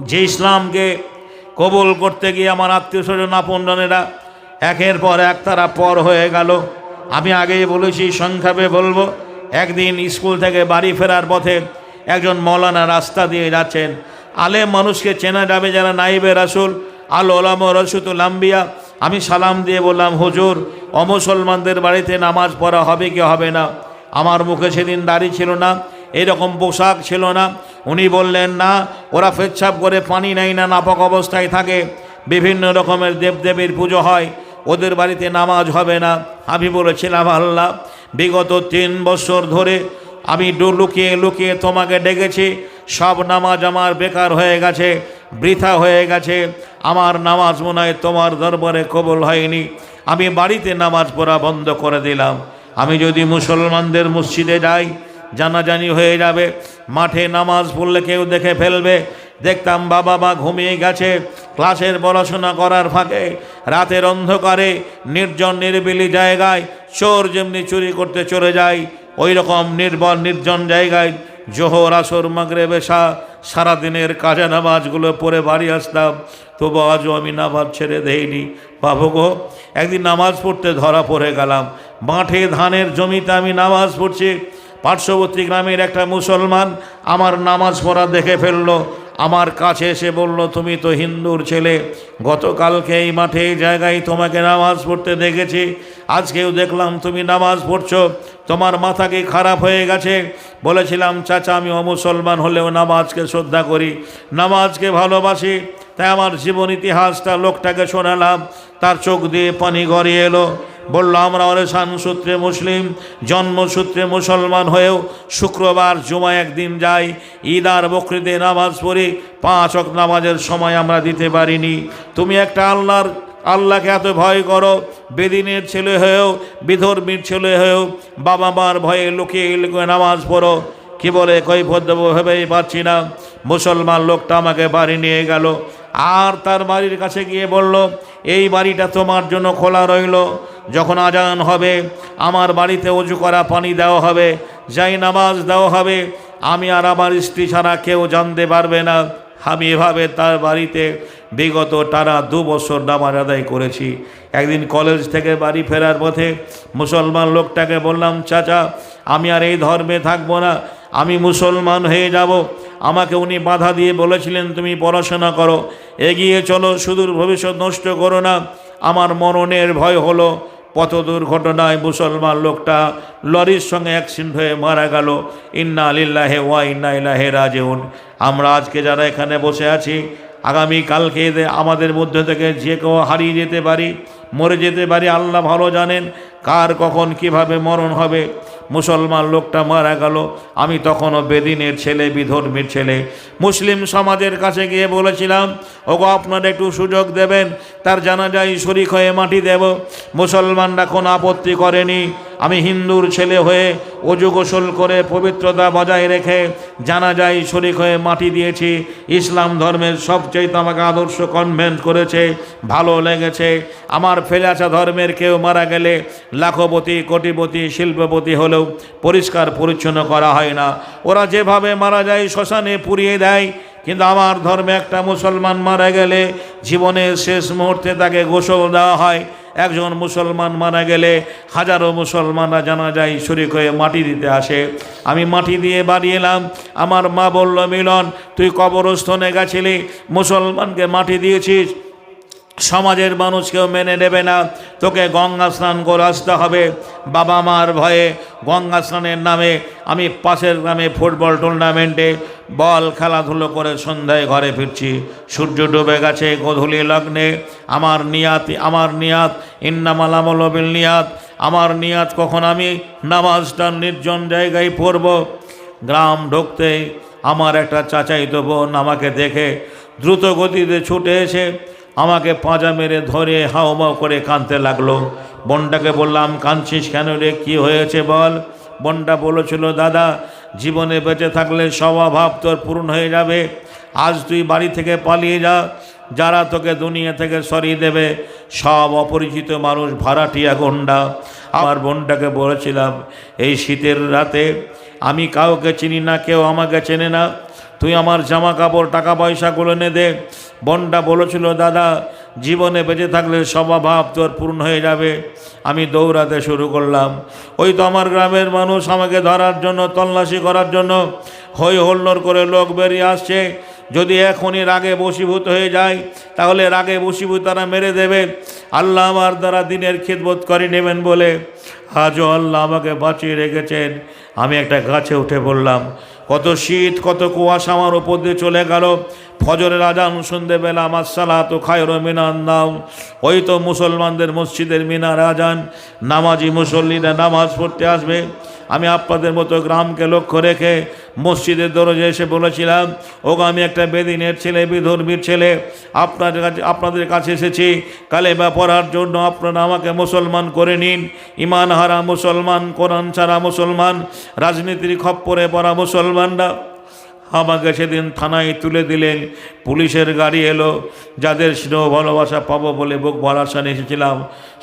যে ইসলামকে কবুল করতে গিয়ে আমার আত্মীয় স্বজন আপনজনেরা একের পর এক তারা পর হয়ে গেল। আমি আগেই বলেছি, সংক্ষেপে বলবো। একদিন স্কুল থেকে বাড়ি ফেরার পথে একজন মৌলানা রাস্তা দিয়ে যাচ্ছেন। আলেম মানুষকে চেনা যাবে যারা নাইবে রাসূল, আল ওলামা রসুতুল আম্বিয়া। আমি সালাম দিয়ে বললাম, হুজুর, অমুসলমানদের বাড়িতে নামাজ পড়া হবে কি হবে না? আমার মুখে সেদিন দাড়ি ছিল না, এরকম পোশাক ছিল না। উনি বললেন, না, ওরা পেচ্ছাপ করে পানি নেয় না, নাপাক অবস্থায় থাকে, বিভিন্ন রকমের দেবদেবীর পুজো হয়, ওদের বাড়িতে নামাজ হবে না। আমি বলেছিলাম, আল্লাহ, বিগত 3 বছর ধরে আমি লুকিয়ে লুকিয়ে তোমাকে ডেকেছি, সব নামাজ আমার বেকার হয়ে গেছে, বৃথা হয়ে গেছে। আমার নামাজ মনে হয় তোমার দরবারে কবুল হয়নি। আমি বাড়িতে নামাজ পড়া বন্ধ করে দিলাম। আমি যদি মুসলমানদের মসজিদে যাই, জানাজানি হয়ে যাবে, মাঠে নামাজ পড়লে কেউ দেখে ফেলবে। দেখতাম বাবা মা ঘুমিয়ে গেছে, ক্লাসের পড়াশোনা করার ফাঁকে রাতের অন্ধকারে নির্জন নিরিবিলি জায়গায় চোর যেমনি চুরি করতে চলে যায়, ওই রকম নির্বল নির্জন জায়গায় জোহর, আসর, মাগরিব, এশা সারাদিনের কাজা নামাজগুলো পড়ে বাড়ি আসতাম। তবু আজও আমি নামাজ ছেড়ে দেইনি। বাবু গো, একদিন নামাজ পড়তে ধরা পড়ে গেলাম। মাঠে ধানের জমিতে আমি নামাজ পড়ছি। পার্শ্ববর্তী গ্রামের একটা মুসলমান আমার নামাজ পড়া দেখে ফেললো। আমার কাছে এসে বলল, তুমি তো হিন্দুর ছেলে, গতকালকে এই মাঠে এই জায়গায় তোমাকে নামাজ পড়তে দেখেছি, আজকেও দেখলাম তুমি নামাজ পড়ছো, তোমার মাথা কি খারাপ হয়ে গেছে? বলেছিলাম, চাচা, আমি অমুসলমান হলেও নামাজকে শ্রদ্ধা করি, নামাজকে ভালোবাসি। তাই আমার জীবন ইতিহাসটা লোকটাকে শোনালাম। তার চোখ দিয়ে পানি গড়িয়ে এলো। বলল, আমরা অরেশান সূত্রে মুসলিম, জন্মসূত্রে মুসলমান হয়েও শুক্রবার জুমায় একদিন যাই, ঈদ আর বকরিদে নামাজ পড়ি, 5 ওয়াক্ত নামাজের সময় আমরা দিতে পারিনি। তুমি একটা আল্লাহকে এত ভয় করো, বেদিনের ছেলে হয়েও, বিধর্মীর ছেলে হয়েও বাবা মার ভয়ে লুকিয়ে লুকিয়ে নামাজ পড়ো। কি বলে কৈফিয়ত দেবো ভেবেই পাচ্ছি না। মুসলমান লোকটা আমাকে বাড়ি নিয়ে গেল, আর তার বাড়ির কাছে গিয়ে বলল, এই বাড়িটা তোমার জন্য খোলা রইল, যখন আজান হবে আমার বাড়িতে অজু করা পানি দেওয়া হবে, যাই নামাজ দেওয়া হবে, আমি আর আমার স্ত্রী ছাড়া কেউ জানতে পারবে না। আমি এভাবে তার বাড়িতে বিগত টানা 2 বছর নামাজ আদায় করেছি। একদিন কলেজ থেকে বাড়ি ফেরার পথে মুসলমান লোকটাকে বললাম, চাচা, আমি আর এই ধর্মে থাকবো না, আমি মুসলমান হয়ে যাব। আমাকে উনি বাধা দিয়ে বলেছিলেন, তুমি পড়াশোনা করো, এগিয়ে চলো, সুদূর ভবিষ্যৎ নষ্ট করো না। আমার মরণের ভয় হলো। পথ দুর্ঘটনায় মুসলমান লোকটা লরির সঙ্গে অ্যাক্সিডেন্ট হয়ে মারা গেল। ইন্না লিল্লাহি ওয়া ইন্না ইলাইহি রাজিউন। আমরা আজকে যারা এখানে বসে আছি, আগামী কালকে আমাদের মধ্যে থেকে যে কেউ হারিয়ে যেতে পারি, মরে যেতে পারি। আল্লাহ ভালো জানেন কার কখন কিভাবে মরণ হবে। মুসলমান লোকটা মারা গেল। আমি তখনও বেদিনের ছেলে, বিধর্মীর ছেলে। মুসলিম সমাজের কাছে গিয়ে বলেছিলাম, ওগো, আপনারা একটু সুযোগ দেবেন, তার জানাজায় শরীক হয়ে মাটি দেব। মুসলমানরা কোনো আপত্তি করেনি। আমি হিন্দুর ছেলে হয়ে অজু গোসল করে পবিত্রতা বজায় রেখে জানাজায় শরীক হয়ে মাটি দিয়েছি। ইসলাম ধর্মের সবচেয়ে আমাকে আদর্শ কনভেন্ট করেছে, ভালো লেগেছে। আমার ফেলে আসা ধর্মের কেউ মারা গেলে লাখপতি, কোটিপতি, শিল্পপতি হলেও পরিষ্কার পরিচ্ছন্ন করা হয় না। ওরা যেভাবে মারা যায় শ্মশানে পুড়িয়ে দেয়। কিন্তু আমার ধর্মে একটা মুসলমান মারা গেলে জীবনের শেষ মুহূর্তে তাকে গোসল দেওয়া হয়। একজন মুসলমান মারা গেলে হাজারো মুসলমানরা জানাজায় শরীক হয়ে মাটি দিতে আসে। আমি মাটি দিয়ে বাড়ি এলাম। আমার মা বলল, মিলন, তুই কবরস্থানে গেছিলি, মুসলমানকে মাটি দিয়েছিস, সমাজের মানুষ কেউ মেনে নেবে না, তোকে গঙ্গা স্নান করে আসতে হবে। বাবা মার ভয়ে গঙ্গা স্নানের নামে আমি পাশের গ্রামে ফুটবল টুর্নামেন্টে বল খেলাধুলো করে সন্ধ্যায় ঘরে ফিরছি। সূর্য ডুবে গেছে, গোধূলি লগ্নে। আমার নিয়াত ইন্নামাল আমালু বিন্নিয়াত। আমার নিয়াত কখন আমি নামাজটা নির্জন জায়গায় পড়ব। গ্রাম ঢুকতে আমার একটা চাচাইতো বোন আমাকে দেখে দ্রুত গতিতে ছুটে এসে আমাকে পাঁজা মেরে ধরে হাউমাউ করে কাঁদতে লাগলো। বোনটাকে বললাম, কাঁদছিস কেন রে, কি হয়েছে বল? বোনটা বলেছিল, দাদা, জীবনে বেঁচে থাকলে সব অভাব তোর পূরণ হয়ে যাবে। আজ তুই বাড়ি থেকে পালিয়ে যা, যারা তোকে দুনিয়া থেকে সরিয়ে দেবে সব অপরিচিত মানুষ, ভাড়াটিয়া গুন্ডা। আমার বোনটাকে বলেছিলাম, এই শীতের রাতে আমি কাউকে চিনি না, কেউ আমাকে চেনে না, তুই আমার জামা কাপড় টাকা পয়সাগুলো এনে দে। বোনটা বলেছিল, দাদা জীবনে বেঁচে থাকলে স্বভাব তোর পূর্ণ হয়ে যাবে। আমি দৌড়াতে শুরু করলাম। ওই তো আমার গ্রামের মানুষ আমাকে ধরার জন্য, তল্লাশি করার জন্য হই হল্লোড় করে লোক বেরিয়ে আসছে। যদি এখনই রাগে বশীভূত হয়ে যায় তাহলে রাগে বশীভূত তারা মেরে দেবে। আল্লাহ আমার দ্বারা দিনের খিদমত করে নেবেন বলে আজও আল্লাহ আমাকে বাঁচিয়ে রেখেছেন। আমি একটা গাছে উঠে পড়লাম। কত শীত, কত কুয়াশা আমার উপর দিয়ে চলে গেল। ফজরের আজান শুনতে পেলাম, আসসালাতু খায়রুম মিনান নাওম। ওই তো মুসলমানদের মসজিদের মিনার আজান, নামাজি মুসল্লিরা নামাজ পড়তে আসবে। আমি আপনাদের মতো গ্রামকে লক্ষ্য রেখে মসজিদের দরজে এসে বলেছিলাম, ওগো আমি একটা বেদিনের ছেলে, বিধর্মীর ছেলে, আপনাদের কাছে এসেছি কালেমা পড়ার জন্য। আপনারা আমাকে মুসলমান করে নিন। ইমান হারা মুসলমান, কোরআন ছাড়া মুসলমান, রাজনীতির খপ্পরে পড়া মুসলমানরা আমাকে সেদিন থানায় তুলে দিলেন। পুলিশের গাড়ি এলো। যাদের স্নেহ ভালোবাসা পাবো বলে বুক ভরাসা নিয়ে এসেছিলাম,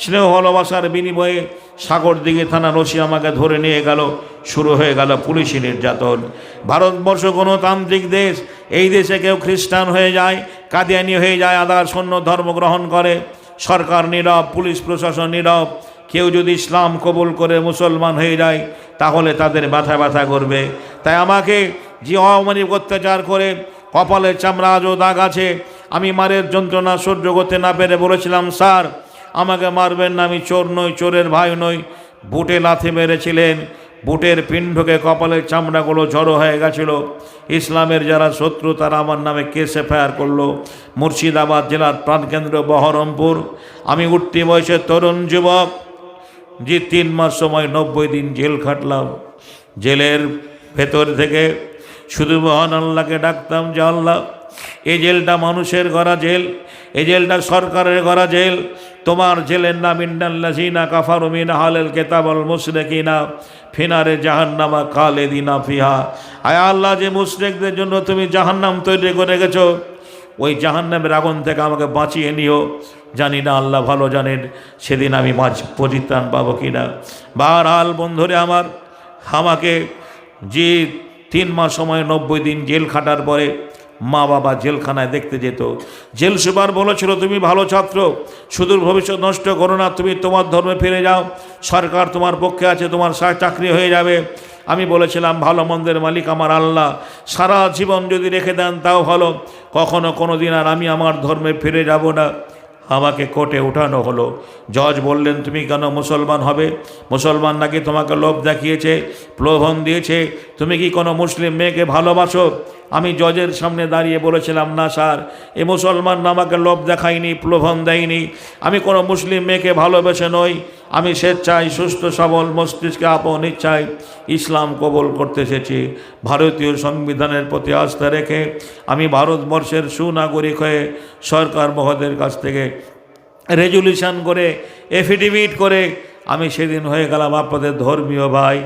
স্নেহ ভালোবাসার বিনিময়ে সাগরদিঘি থানার ওসি আমাকে ধরে নিয়ে গেল। শুরু হয়ে গেল পুলিশি নির্যাতন। ভারতবর্ষ গণতান্ত্রিক দেশ। এই দেশে কেউ খ্রিস্টান হয়ে যায়, কাদিয়ানি হয়ে যায়, আদার শূন্য ধর্ম গ্রহণ করে, সরকার নীরব, পুলিশ প্রশাসন নীরব। কেউ যদি ইসলাম কবুল করে মুসলমান হয়ে যায় তাহলে তাদের ব্যথা ব্যথা করবে। তাই আমাকে যে অমানবিক অত্যাচার করে কপালের চামড়া আজও দাগ আছে। আমি মারের যন্ত্রণা সহ্য করতে না পেরে বলেছিলাম, স্যার আমাকে মারবেন না, আমি চোর নই, চোরের ভাই নই। বুটে লাথি মেরেছিলেন, বুটের পিণ্ডকে কপালের চামড়াগুলো জড়ো হয়ে গেছিল। ইসলামের যারা শত্রু তারা আমার নামে কেস এফআইআর করলো। মুর্শিদাবাদ জেলার প্রাণকেন্দ্র বহরমপুর। আমি উঠতি বয়সের তরুণ যুবক, যে 3 মাস সময় 90 দিন জেল খাটলাম। জেলের ভেতর থেকে শুধু মহান আল্লাহকে ডাকতাম যে আল্লাহ, এই জেলটা মানুষের গড়া জেল, এই জেলটা সরকারের গড়া জেল। তোমার জেলের নাম ইন্নাল্লাযীনা কাফারু মিন আহলিল কিতাব ওয়াল মুশরিকিনা ফিনারে জাহান্নামা খালিদিনা ফিহা। আয় আল্লাহ, যে মুশরিকদের জন্য তুমি জাহান্নাম তৈরি করে রেখেছো, ওই জাহান্নামের আগুন থেকে আমাকে বাঁচিয়ে নিও। জানি না, আল্লাহ ভালো জানেন সেদিন আমি পরিত্রাণ পাবো কিনা। বারহাল বন্ধুরে আমার, আমাকে যে 3 মাস সময় 90 দিন জেল খাটার পরে মা বাবা জেলখানায় দেখতে যেত। জেল সুপার বলেছিল, তুমি ভালো ছাত্র, সুদূর ভবিষ্যৎ নষ্ট করো না, তুমি তোমার ধর্মে ফিরে যাও, সরকার তোমার পক্ষে আছে, তোমার চাকরি হয়ে যাবে। আমি বলেছিলাম, ভালো মন্দের মালিক আমার আল্লাহ, সারা জীবন যদি রেখে দেন তাও ভালো, কখনো কোনো দিন আর আমি আমার ধর্মে ফিরে যাব না। আমাকে কোর্টে উঠানো হলো। জজ বললেন, তুমি কেন মুসলমান হবে? মুসলমান নাকি তোমাকে লোভ দেখিয়েছে, প্রলোভন দিয়েছে? তুমি কি কোনো মুসলিম মেয়েকে ভালোবাসো? আমি জজের সামনে দাঁড়িয়ে বলেছিলাম, না স্যার, এ মুসলমান আমাকে লোভ দেখায়নি, প্রলোভন দেয়নি। আমি কোনো মুসলিম মেয়েকে ভালোবেসে নই, আমি স্বেচ্ছায় সুস্থ সবল মস্তিষ্কে আপন ইচ্ছায় ইসলাম কবুল করতে এসেছি। ভারতীয় সংবিধানের প্রতি আস্থা রেখে আমি ভারতবর্ষের সুনাগরিক হয়ে সরকার মহোদয়ের কাছ থেকে রেজুলিউশন করে, এফিডেভিট করে আমি সেদিন হয়ে গেলাম আপনাদের ধর্মীয় ভাই।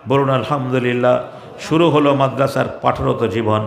বলুন আলহামদুলিল্লাহ। শুরু হলো মাদ্রাসার পাঠরত জীবন।